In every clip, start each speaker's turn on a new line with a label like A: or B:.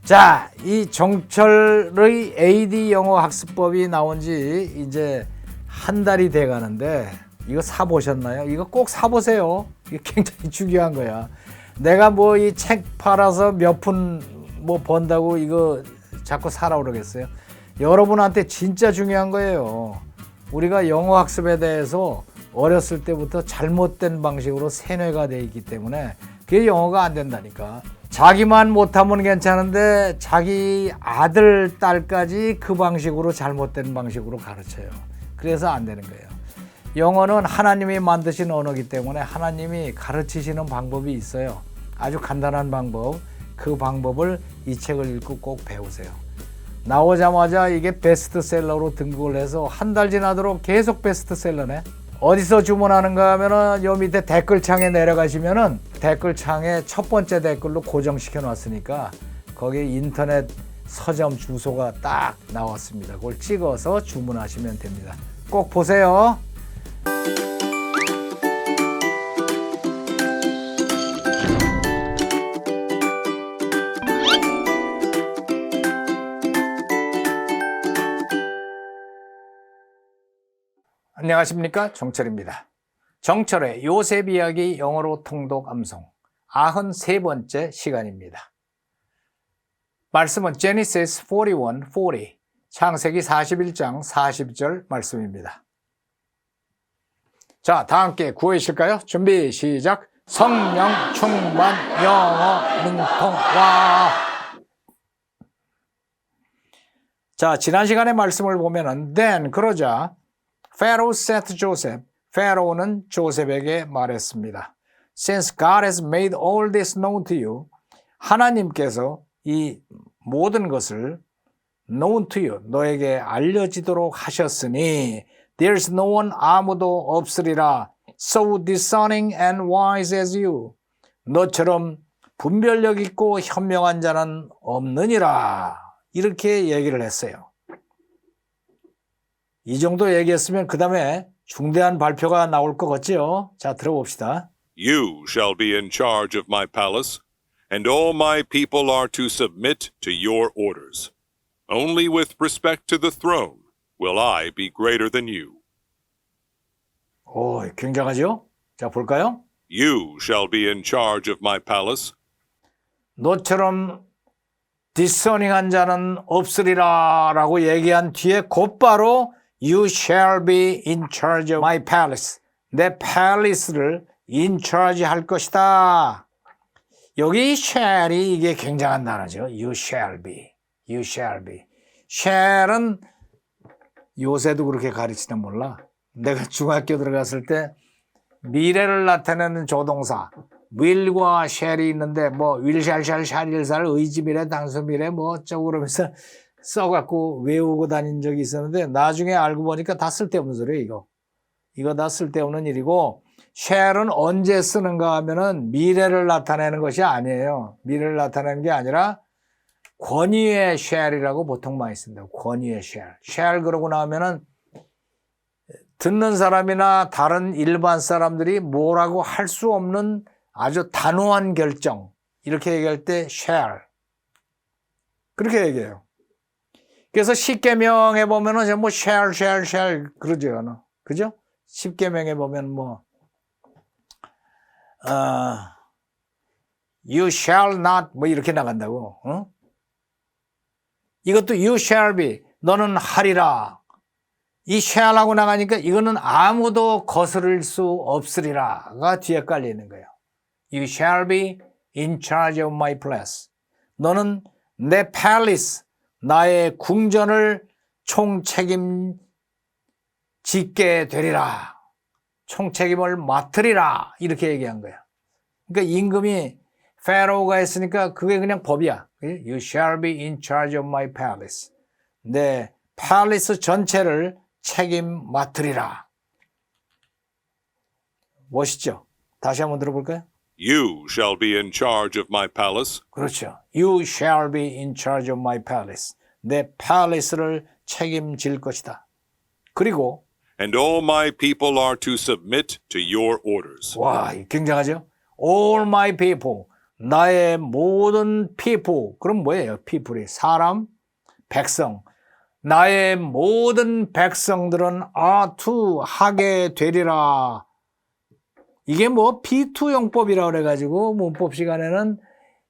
A: 자, 이 정철의 AD 영어 학습법이 나온 지 이제 한 달이 돼 가는데 이거 사보셨나요? 이거 꼭 사보세요. 이게 굉장히 중요한 거야. 내가 뭐 이 책 팔아서 몇 푼 뭐 번다고 이거 자꾸 사라 그러겠어요? 여러분한테 진짜 중요한 거예요. 우리가 영어 학습에 대해서 어렸을 때부터 잘못된 방식으로 세뇌가 돼 있기 때문에 그게 영어가 안 된다니까. 자기만 못하면 괜찮은데 자기 아들, 딸까지 그 방식으로 잘못된 방식으로 가르쳐요. 그래서 안 되는 거예요. 영어는 하나님이 만드신 언어이기 때문에 하나님이 가르치시는 방법이 있어요. 아주 간단한 방법. 그 방법을 이 책을 읽고 꼭 배우세요. 나오자마자 이게 베스트셀러로 등극을 해서 한 달 지나도록 계속 베스트셀러네. 어디서 주문하는가 하면은 요 밑에 댓글창에 내려가시면은 댓글창에 첫 번째 댓글로 고정시켜 놨으니까 거기에 인터넷 서점 주소가 딱 나왔습니다. 그걸 찍어서 주문하시면 됩니다. 꼭 보세요. 안녕하십니까, 정철입니다. 정철의 요셉이야기 영어로 통독 암송 93번째 시간입니다. 말씀은 Genesis 41:40 창세기 41장 40절 말씀입니다. 자, 다 함께 구해주실까요? 준비 시작. 성령 충만 영어 능통와. 자, 지난 시간의 말씀을 보면은 then 그러자 Pharaoh said to Joseph, 페로는 조셉에게 말했습니다. Since God has made all this known to you, 하나님께서 이 모든 것을 known to you, 너에게 알려지도록 하셨으니 there's no one, 아무도 없으리라 so discerning and wise as you, 너처럼 분별력 있고 현명한 자는 없느니라. 이렇게 얘기를 했어요. 이 정도 얘기했으면 그 다음에 중대한 발표가 나올 것 같지요? 자, 들어봅시다.
B: You shall be in charge of my palace, and all my people are to submit to your orders. Only with respect to the throne will I be greater than you.
A: 오, 굉장하죠? 자, 볼까요?
B: You shall be in charge of my palace.
A: 너처럼 디서닝한 자는 없으리라 라고 얘기한 뒤에 곧바로 You shall be in charge of my palace. 내 팰리스를 in charge 할 것이다. 여기 shall이 이게 굉장한 단어죠. You shall be. You shall be. shall은 요새도 그렇게 가르치나 몰라. 내가 중학교 들어갔을 때 미래를 나타내는 조동사 will과 shall이 있는데 뭐 will, shall, shall, 의지미래, 당수미래 뭐 어쩌고 그러면서 써갖고 외우고 다닌 적이 있었는데 나중에 알고 보니까 다 쓸데없는 소리예요. 이거 다 쓸데없는 일이고 shall은 언제 쓰는가 하면은 미래를 나타내는 것이 아니에요. 미래를 나타내는 게 아니라 권위의 shall이라고 보통 많이 쓴다고. 권위의 shall. shall 그러고 나면은 듣는 사람이나 다른 일반 사람들이 뭐라고 할 수 없는 아주 단호한 결정. 이렇게 얘기할 때 shall. 그렇게 얘기해요. 그래서 십계명에 보면은 전부 shall 그러죠. 그죠? 십계명에 보면 뭐 you shall not 뭐 이렇게 나간다고. 어? 이것도 you shall be 너는 하리라. 이 shall하고 나가니까 이거는 아무도 거스를 수 없으리라가 뒤에 깔려 있는 거예요. You shall be in charge of my palace. 너는 내 palace 나의 궁전을 총책임 짓게 되리라. 총책임을 맡으리라. 이렇게 얘기한 거야. 그러니까 임금이 페로가 했으니까 그게 그냥 법이야. You shall be in charge of my palace. 내 palace 전체를 책임 맡으리라. 멋있죠? 다시 한번 들어볼까요?
B: You shall be in charge of my palace.
A: 그렇죠. You shall be in charge of my palace. 내 palace를 책임질 것이다. 그리고
B: And all my people are to submit to your orders.
A: 와, 굉장하죠? All my people, 나의 모든 people, 그럼 뭐예요? people이 사람, 백성. 나의 모든 백성들은 are to 하게 되리라. 이게 뭐 B2 용법이라 그래가지고 문법 시간에는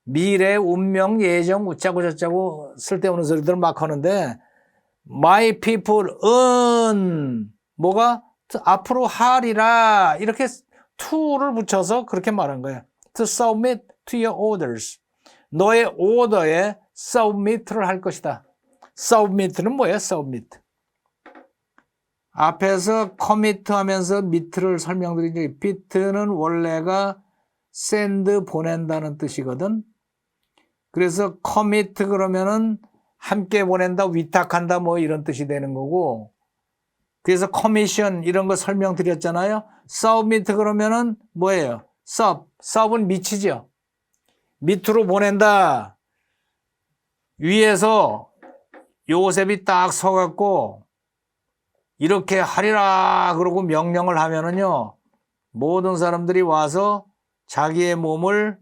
A: 미래, 운명, 예정, 웃자고 저짜고 쓸데없는 소리들 막 하는데 my people은 뭐가 앞으로 하리라 이렇게 to를 붙여서 그렇게 말한 거예요. To submit to your orders. 너의 오더에 submit를 할 것이다. submit는 뭐예요? submit. 앞에서 commit 하면서 mit를 설명드린 적이 bit는 원래가 send 보낸다는 뜻이거든. 그래서 commit 그러면은 함께 보낸다, 위탁한다 뭐 이런 뜻이 되는 거고. 그래서 commission 이런 거 설명드렸잖아요. submit 그러면은 뭐예요? sub은 밑이죠. 밑으로 보낸다. 위에서 요셉이 딱 서갖고 이렇게 하리라 그러고 명령을 하면은요 모든 사람들이 와서 자기의 몸을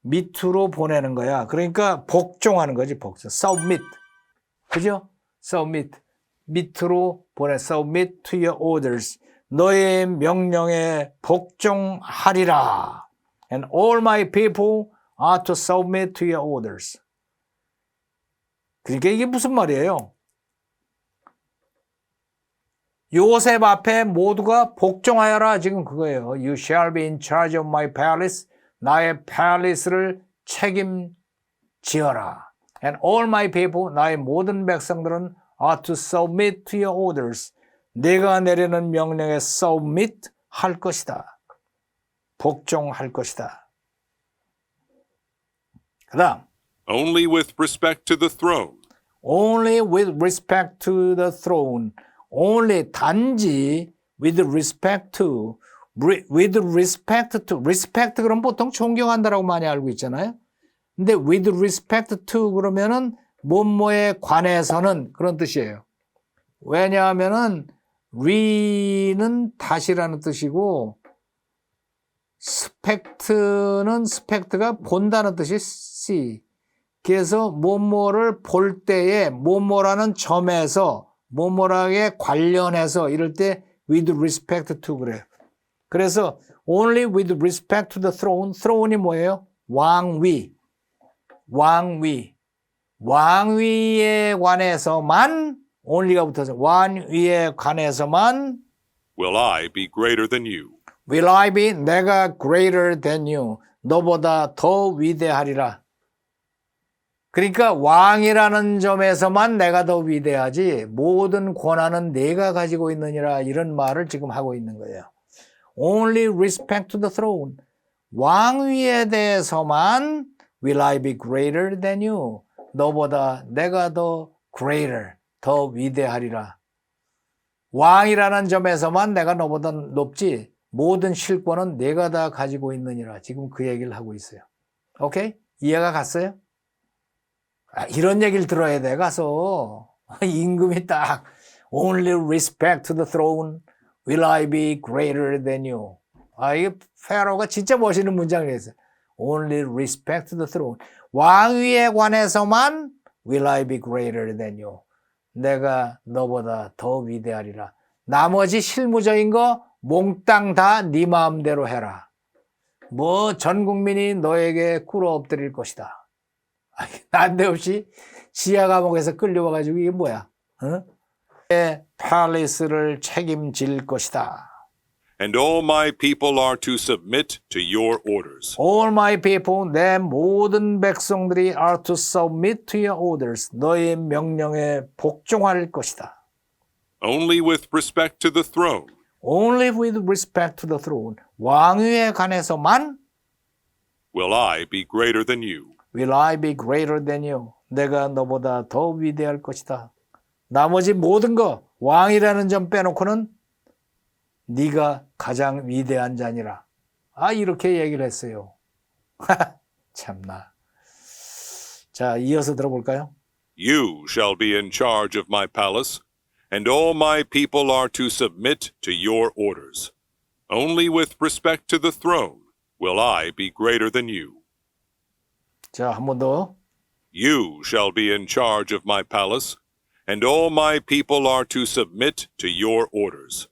A: 밑으로 보내는 거야. 그러니까 복종하는 거지. 복종. submit. 그죠? submit. 밑으로 보내. submit to your orders. 너의 명령에 복종하리라. And all my people are to submit to your orders. 그러니까 이게 무슨 말이에요? 요셉 앞에 모두가 복종하여라. 지금 그거예요. You shall be in charge of my palace. 나의 palace를 책임지어라. And all my people, 나의 모든 백성들은 are to submit to your orders. 내가 내리는 명령에 submit 할 것이다. 복종할 것이다. 그 다음.
B: Only with respect to the throne.
A: Only with respect to the throne. Only 단지 with respect to. with respect to. respect 그럼 보통 존경한다라고 많이 알고 있잖아요. 근데 with respect to 그러면은 뭐뭐에 관해서는 그런 뜻이에요. 왜냐하면은 re는 다시라는 뜻이고 spect는 spect가 본다는 뜻이 see. 그래서 뭐뭐를 볼 때에 뭐뭐라는 점에서 뭐뭐라게 관련해서 이럴 때 with respect to 그래요. 그래서 only with respect to the throne. throne이 뭐예요? 왕위. 왕위. 왕위에 관해서만 only가 붙어서 왕위에 관해서만
B: Will I be greater than you?
A: will I be 내가 greater than you. 너보다 더 위대하리라. 그러니까 왕이라는 점에서만 내가 더 위대하지 모든 권한은 내가 가지고 있느니라 이런 말을 지금 하고 있는 거예요. Only respect to the throne. 왕위에 대해서만 will I be greater than you. 너보다 내가 더 greater, 더 위대하리라. 왕이라는 점에서만 내가 너보다 높지 모든 실권은 내가 다 가지고 있느니라. 지금 그 얘기를 하고 있어요. 오케이? 이해가 갔어요? 이런 얘기를 들어야 돼 가서 임금이 딱 Only respect to the throne will I be greater than you. 이게 페라오가 진짜 멋있는 문장을 했어요. Only respect to the throne. 왕위에 관해서만 will I be greater than you. 내가 너보다 더 위대하리라. 나머지 실무적인 거 몽땅 다 네 마음대로 해라. 뭐 전 국민이 너에게 꿇어 엎드릴 것이다. 난데없이 지하 감옥에서 끌려와가지고 이게 뭐야? 내 팰리스를 책임질 것이다.
B: And all my people are to submit to your orders.
A: All my people, 내 모든 백성들이 are to submit to your orders. 너의 명령에 복종할 것이다.
B: Only with respect to the throne.
A: Only with respect to the throne. 왕위에 관해서만
B: Will I be greater than you?
A: will I be greater than you. 내가 너보다 더 위대할 것이다. 나머지 모든 거 왕이라는 점 빼놓고는 네가 가장 위대한 자니라. 이렇게 얘기를 했어요. 참나. 자, 이어서 들어볼까요?
B: You shall be in charge of my palace, and all my people are to submit to your orders. Only with respect to the throne will I be greater than you.
A: 자, 한 번 더.
B: You shall be in charge of my palace, and all my people are to submit to your orders.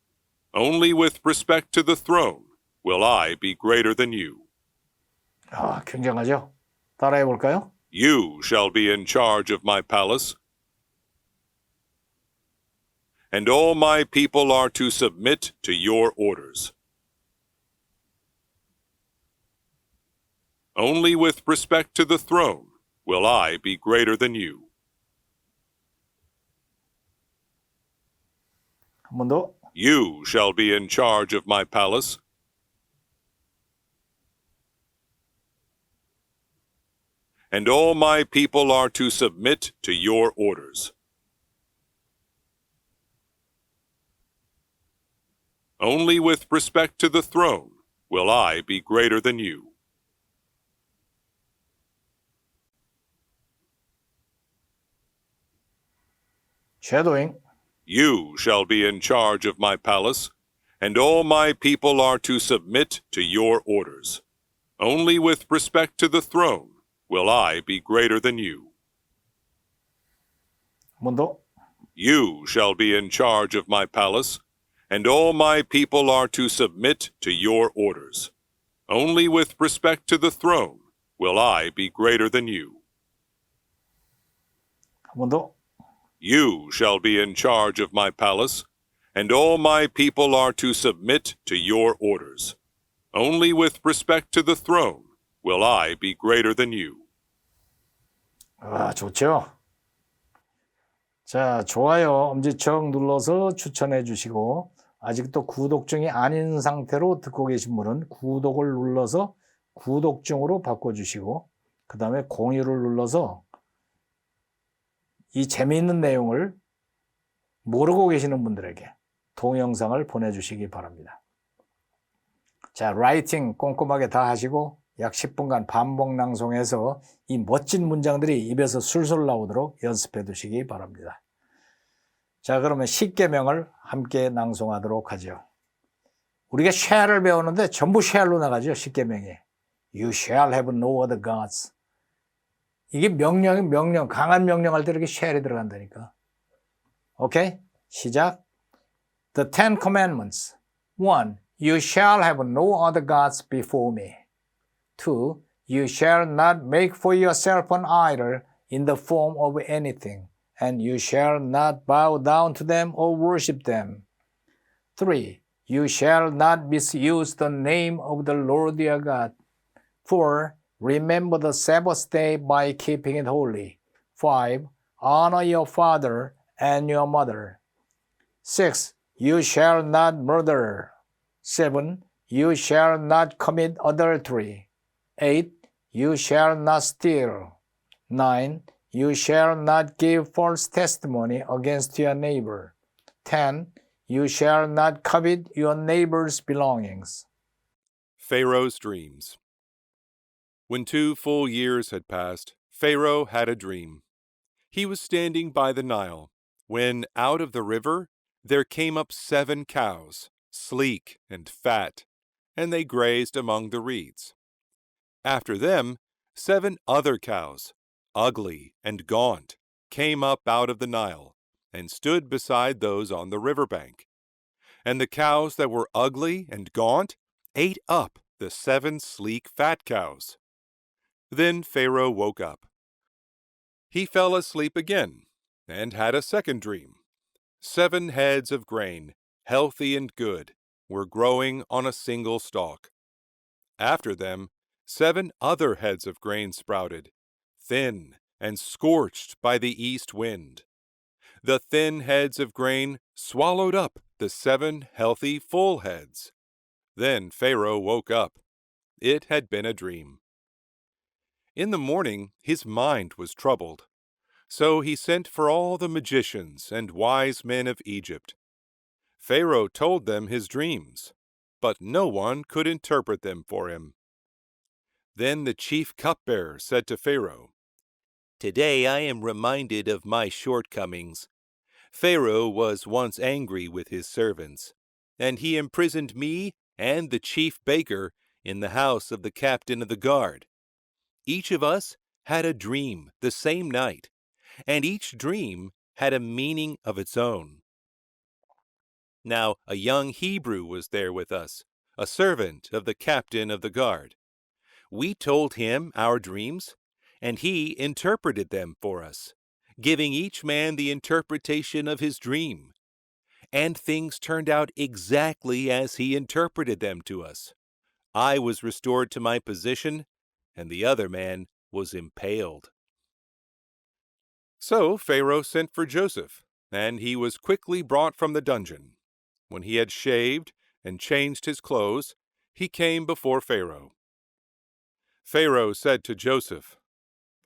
B: Only with respect to the throne will I be greater than you.
A: 아, 굉장하죠? 따라해 볼까요?
B: You shall be in charge of my palace, and all my people are to submit to your orders. Only with respect to the throne will I be greater than you.
A: 한 번 더.
B: You shall be in charge of my palace, and all my people are to submit to your orders. Only with respect to the throne will I be greater than you.
A: 쉐도잉.
B: You shall be in charge of my palace, and all my people are to submit to your orders. Only with respect to the throne will I be greater than you.
A: 한 번 더.
B: You shall be in charge of my palace, and all my people are to submit to your orders. Only with respect to the throne will I be greater than you.
A: 한 번 더.
B: You shall be in charge of my palace, and all my people are to submit to your orders. Only with respect to the throne will I be greater than you.
A: 아, 좋죠? 자, 좋아요 엄지척 눌러서 추천해 주시고 아직도 구독중이 아닌 상태로 듣고 계신 분은 구독을 눌러서 구독중으로 바꿔주시고 그 다음에 공유를 눌러서 이 재미있는 내용을 모르고 계시는 분들에게 동영상을 보내주시기 바랍니다. 자, 라이팅 꼼꼼하게 다 하시고 약 10분간 반복 낭송해서 이 멋진 문장들이 입에서 술술 나오도록 연습해 두시기 바랍니다. 자, 그러면 10계명을 함께 낭송하도록 하죠. 우리가 shall을 배우는데 전부 shall로 나가죠. 10계명이. You shall have no other gods. 이게 명령, 강한 명령할 때 이렇게 shall이 들어간다니까. 오케이? 시작. The Ten Commandments. 1. You shall have no other gods before me. 2. You shall not make for yourself an idol in the form of anything, and you shall not bow down to them or worship them. 3. You shall not misuse the name of the Lord your God. 4. Remember the Sabbath day by keeping it holy. 5. Honor your father and your mother. 6. You shall not murder. 7. You shall not commit adultery. 8. You shall not steal. 9. You shall not give false testimony against your neighbor. 10. You shall not covet your neighbor's belongings.
C: Pharaoh's dreams. When 2 full years had passed, Pharaoh had a dream. He was standing by the Nile, when out of the river there came up 7 cows, sleek and fat, and they grazed among the reeds. After them, 7 other cows, ugly and gaunt, came up out of the Nile, and stood beside those on the riverbank. And the cows that were ugly and gaunt ate up the 7 sleek fat cows. Then Pharaoh woke up. He fell asleep again, and had a second dream. 7 heads of grain, healthy and good, were growing on a single stalk. After them, 7 other heads of grain sprouted, thin and scorched by the east wind. The thin heads of grain swallowed up the 7 healthy full heads. Then Pharaoh woke up. It had been a dream. In the morning his mind was troubled. So he sent for all the magicians and wise men of Egypt. Pharaoh told them his dreams, but no one could interpret them for him. Then the chief cupbearer said to Pharaoh, "Today I am reminded of my shortcomings. Pharaoh was once angry with his servants, and he imprisoned me and the chief baker in the house of the captain of the guard. Each of us had a dream the same night, and each dream had a meaning of its own. Now a young Hebrew was there with us, a servant of the captain of the guard. We told him our dreams, and he interpreted them for us, giving each man the interpretation of his dream. And things turned out exactly as he interpreted them to us. I was restored to my position, and the other man was impaled. So Pharaoh sent for Joseph, and he was quickly brought from the dungeon. When he had shaved and changed his clothes, he came before Pharaoh. Pharaoh said to Joseph,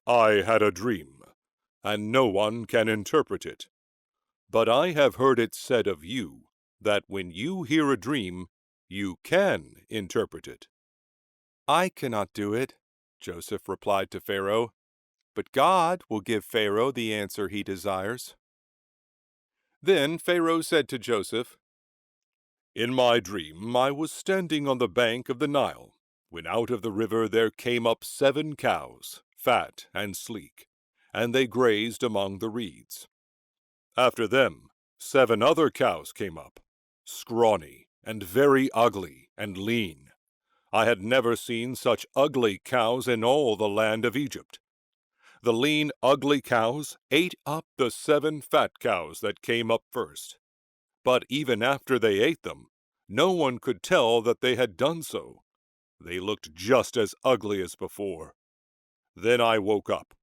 C: "I had a dream, and no one can interpret it. But I have heard it said of you, that when you hear a dream, you can interpret it." "I cannot do it," Joseph replied to Pharaoh, "but God will give Pharaoh the answer he desires." Then Pharaoh said to Joseph, "In my dream I was standing on the bank of the Nile, when out of the river there came up 7 cows, fat and sleek, and they grazed among the reeds. After them 7 other cows came up, scrawny and very ugly and lean. I had never seen such ugly cows in all the land of Egypt. The lean, ugly cows ate up the 7 fat cows that came up first. But even after they ate them, no one could tell that they had done so. They looked just as ugly as before. Then I woke up.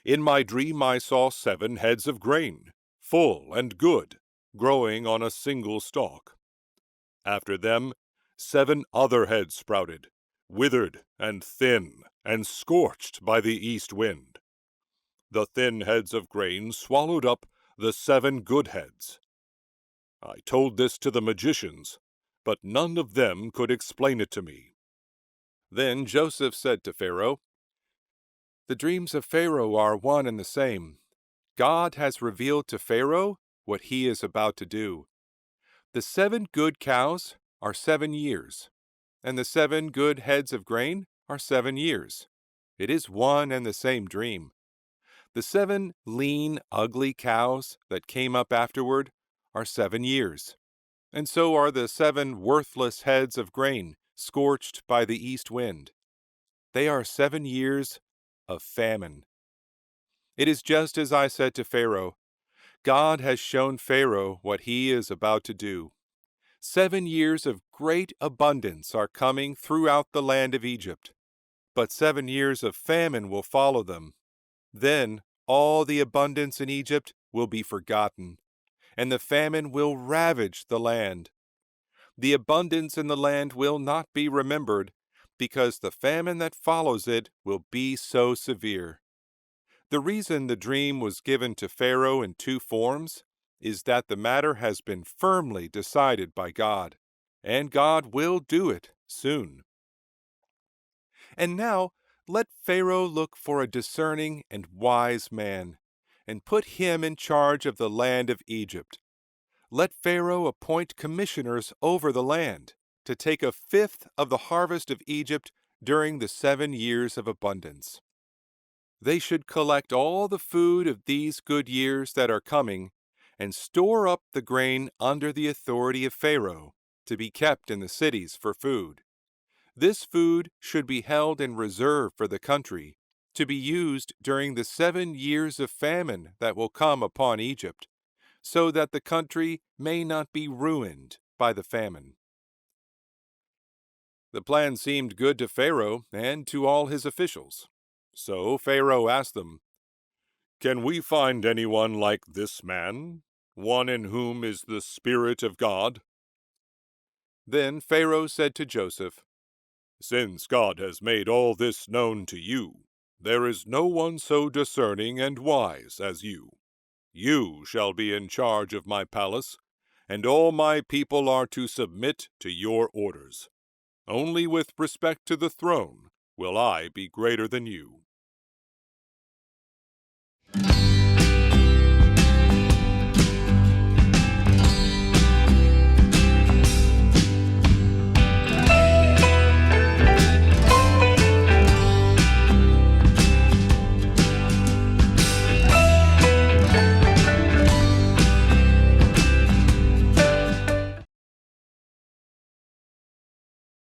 C: In my dream I saw 7 heads of grain, full and good, growing on a single stalk. After them 7 other heads sprouted, withered and thin, and scorched by the east wind. The thin heads of grain swallowed up the 7 good heads. I told this to the magicians, but none of them could explain it to me." Then Joseph said to Pharaoh, "The dreams of Pharaoh are one and the same. God has revealed to Pharaoh what he is about to do. The 7 good cows are 7 years, and the 7 good heads of grain are 7 years. It is one and the same dream. The 7 lean, ugly cows that came up afterward are 7 years, and so are the 7 worthless heads of grain scorched by the east wind. They are 7 years of famine. It is just as I said to Pharaoh. God has shown Pharaoh what he is about to do. 7 years of great abundance are coming throughout the land of Egypt, but 7 years of famine will follow them. Then all the abundance in Egypt will be forgotten, and the famine will ravage the land. The abundance in the land will not be remembered, because the famine that follows it will be so severe. The reason the dream was given to Pharaoh in 2 forms is that the matter has been firmly decided by God, and God will do it soon. And now let Pharaoh look for a discerning and wise man, and put him in charge of the land of Egypt. Let Pharaoh appoint commissioners over the land, to take 1/5 of the harvest of Egypt during the 7 years of abundance. They should collect all the food of these good years that are coming, and store up the grain under the authority of Pharaoh, to be kept in the cities for food. This food should be held in reserve for the country, to be used during the 7 years of famine that will come upon Egypt, so that the country may not be ruined by the famine. The plan seemed good to Pharaoh and to all his officials. So Pharaoh asked them, "Can we find anyone like this man, one in whom is the Spirit of God?" Then Pharaoh said to Joseph, "Since God has made all this known to you, there is no one so discerning and wise as you. You shall be in charge of my palace, and all my people are to submit to your orders. Only with respect to the throne will I be greater than you."